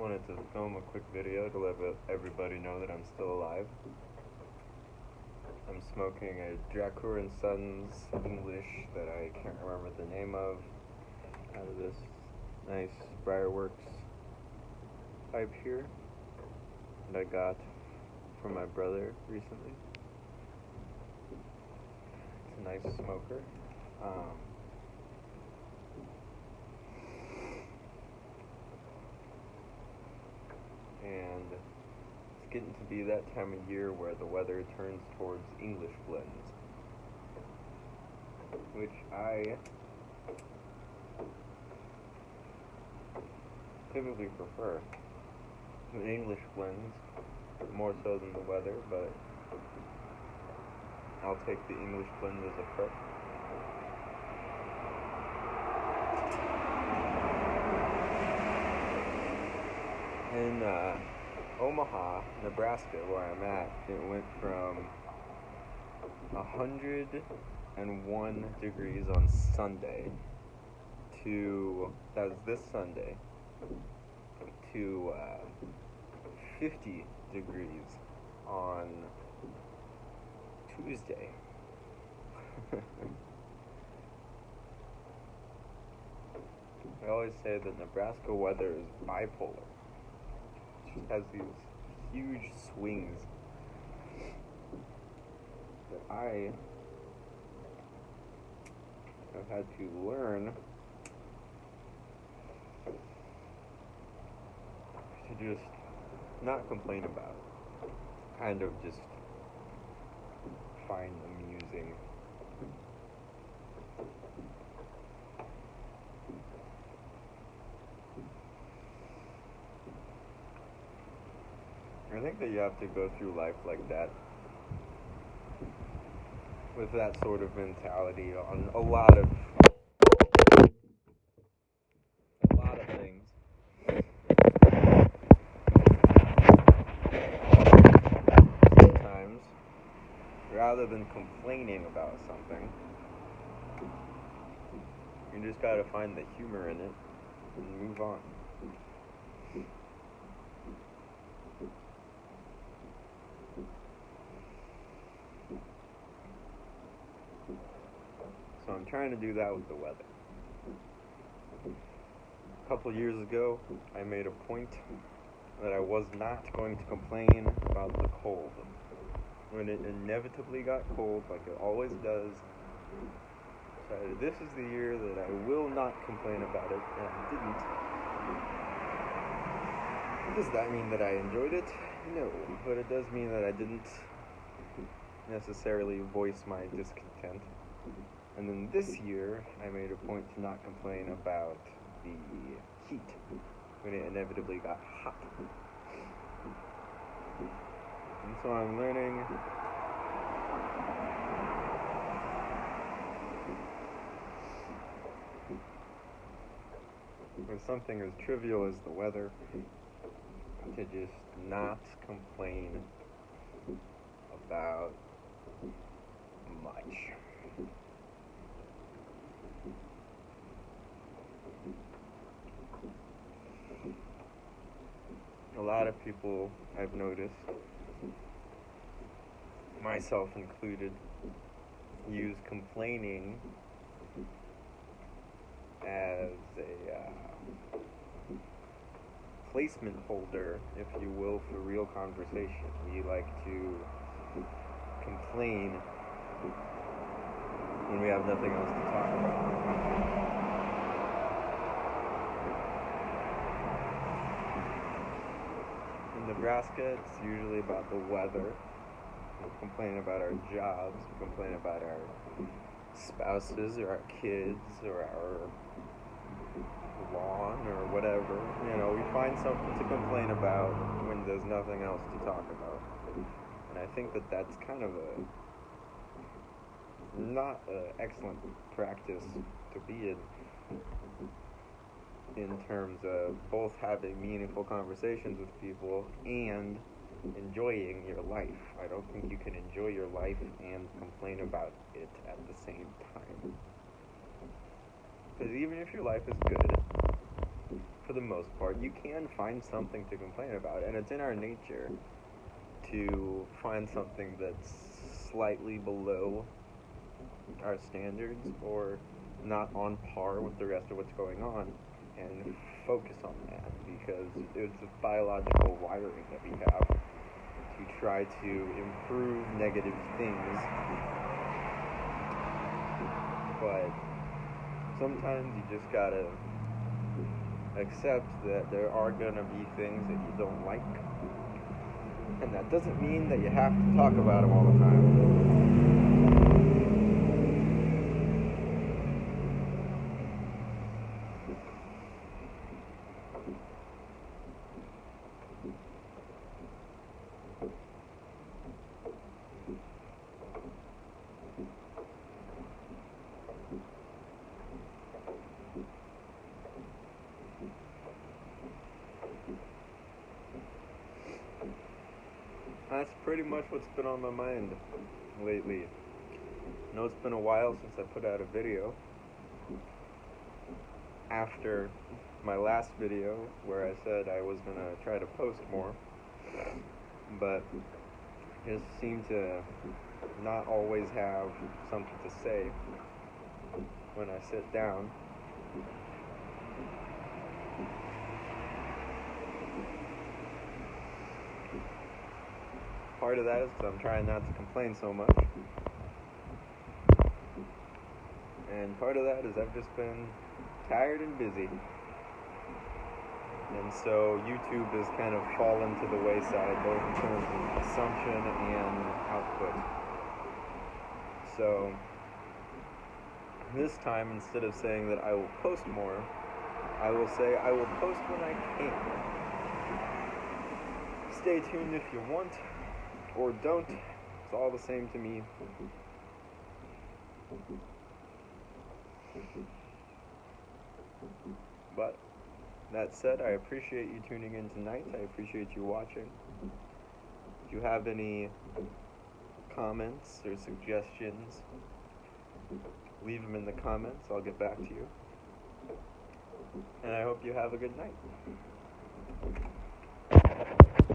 wanted to film a quick video to let everybody know that I'm still alive. I'm smoking a Dracur and Sons English that I can't remember the name of out of this nice Briarworks pipe here that I got from my brother recently. It's a nice smoker. And it's getting to be that time of year where the weather turns towards English blends, which I typically prefer. The English blends more so than the weather, but I'll take the English blend as a perk. In Omaha, Nebraska, where I'm at, it went from 101 degrees on Sunday that was this Sunday, to 50 degrees on Tuesday. I always say that Nebraska weather is bipolar. Has these huge swings that I have had to learn to just not complain about, kind of just find amusing. I think that you have to go through life like that, with that sort of mentality on a lot of things. Sometimes, rather than complaining about something, you just gotta find the humor in it and move on. So I'm trying to do that with the weather. A couple years ago, I made a point that I was not going to complain about the cold. When it inevitably got cold, like it always does, I decided this is the year that I will not complain about it, and I didn't. Does that mean that I enjoyed it? No, but it does mean that I didn't necessarily voice my discontent. And then this year, I made a point to not complain about the heat when it inevitably got hot. And so I'm learning with something as trivial as the weather to just not complain about much. A lot of people, I've noticed, myself included, use complaining as a placement holder, if you will, for real conversation. We like to complain when we have nothing else to talk about. In Nebraska, it's usually about the weather. We complain about our jobs, we complain about our spouses or our kids or our lawn or whatever. You know, we find something to complain about when there's nothing else to talk about. And I think that that's kind of not an excellent practice to be in terms of both having meaningful conversations with people and enjoying your life. I don't think you can enjoy your life and complain about it at the same time. Because even if your life is good, for the most part, you can find something to complain about, and it's in our nature to find something that's slightly below our standards or not on par with the rest of what's going on, and focus on that, because it's a biological wiring that we have to try to improve negative things. But sometimes you just gotta accept that there are gonna be things that you don't like, and that doesn't mean that you have to talk about them all the time. That's pretty much what's been on my mind lately. I know it's been a while since I put out a video. After my last video where I said I was going to try to post more, but just seem to not always have something to say when I sit down. Part of that is because I'm trying not to complain so much. And part of that is I've just been tired and busy. And so YouTube has kind of fallen to the wayside, both in terms of consumption and output. So this time, instead of saying that I will post more, I will say I will post when I can. Stay tuned if you want, or don't. It's all the same to me. But that said, I appreciate you tuning in tonight. I appreciate you watching. If you have any comments or suggestions, leave them in the comments. I'll get back to you. And I hope you have a good night.